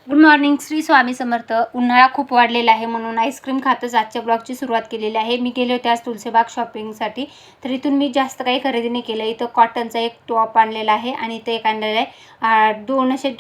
Good morning. Shri Swami Samarth. उन्हाळा खूप वाढलेला आहे म्हणून आईस्क्रीम खातच आजच्या ब्लॉगची सुरुवात केलेली आहे. मी गेले होते आज तुलसीबाग शॉपिंगसाठी, तर इथून मी जास्त काही खरेदी नाही केलं. इथं कॉटनचा एक टॉप आणलेला आहे आणि इथं एक आणलेला आहे, दोन असे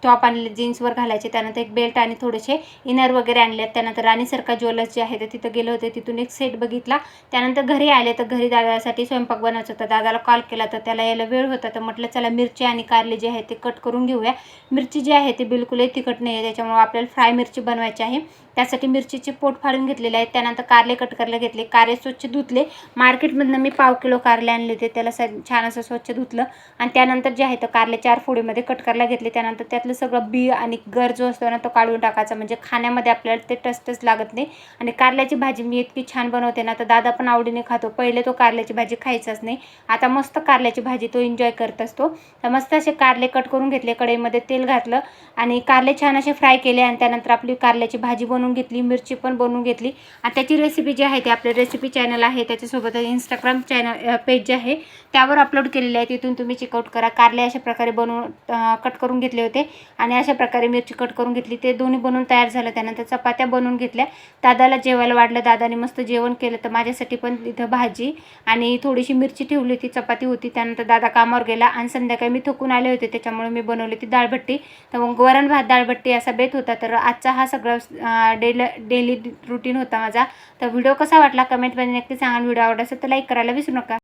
टॉप आणलेले जीन्सवर घालायचे. त्यानंतर एक बेल्ट आणि थोडेसे इनर वगैरे आणले. त्यानंतर राणीसारखा ज्वेलर्स जे आहे ते तिथं गेले होते, तिथून एक सेट बघितला. त्यानंतर घरी आले तर घरी दादासाठी स्वयंपाक बनवायचा होता. दादाला कॉल केला तर त्याला यायला वेळ होता, तर म्हटलं चला मिरची आणि कारले जे आहे ते कट करून घेऊया. मिरची जी आहे ती बिलकुलही तिखट नाही आहे, त्याच्यामुळे आपल्याला फ्राय मिरची बनवायची आहे. त्यासाठी मिरचीचे पोट फाडून घेतलेले आहेत. त्यानंतर कारले कट करायला घेतले. कारले स्वच्छ धुतले. मार्केटमधनं मी 1/2 किलो कारले आणले होते, त्याला छान असं स्वच्छ धुतलं आणि त्यानंतर जे आहे तर कारले 4 फोडीमध्ये कट करायला घेतले. त्यानंतर त्यातलं सगळं बी आणि गर जो असतो ना तो काढून टाकायचा, म्हणजे खाण्यामध्ये आपल्याला ते टचटच लागत नाही. आणि कारल्याची भाजी मी इतकी छान बनवते ना, तर दादा पण आवडीने खातो. पहिले तो कारल्याची भाजी खायचाच नाही, आता मस्त कारल्याची भाजी तो एन्जॉय करत असतो. तर मस्त असे कारले कट करून घेतले. कढईमध्ये तेल घातलं आणि कारले छान असे फ्राय केले आणि त्यानंतर आपली कारल्याची भाजी बनवून घेतली, मिरची पण बनवून घेतली. आणि त्याची रेसिपी जी आहे ती आपले रेसिपी चॅनल आहे, त्याच्यासोबत इंस्टाग्राम चॅनल पेज जे आहे त्यावर अपलोड केलेले आहे, तिथून तुम्ही चेकआउट करा. कारले अशा प्रकारे बनवून कट करून घेतले होते आणि अशा प्रकारे मिरची कट करून घेतली. ते दोन्ही बनवून तयार झालं. त्यानंतर चपात्या बनवून घेतल्या. दादाला जेवायला वाढलं, दादाने मस्त जेवण केलं. तर माझ्यासाठी पण इथं भाजी आणि थोडीशी मिरची ठेवली होती, चपाती होती. त्यानंतर दादा कामावर गेला आणि संध्याकाळी मी थकून आले होते, त्याच्यामुळे मी बनवली ती डाळभट्टी. तर मग वरण भात डाळभट्टी असा बेत होता. तर आजचा हा सगळं डेली रुटीन होता माझा. तर व्हिडिओ कसा वाटला कमेंटमध्ये नक्की सांगा. व्हिडिओ आवडला असेल तर लाईक करायला विसरू नका.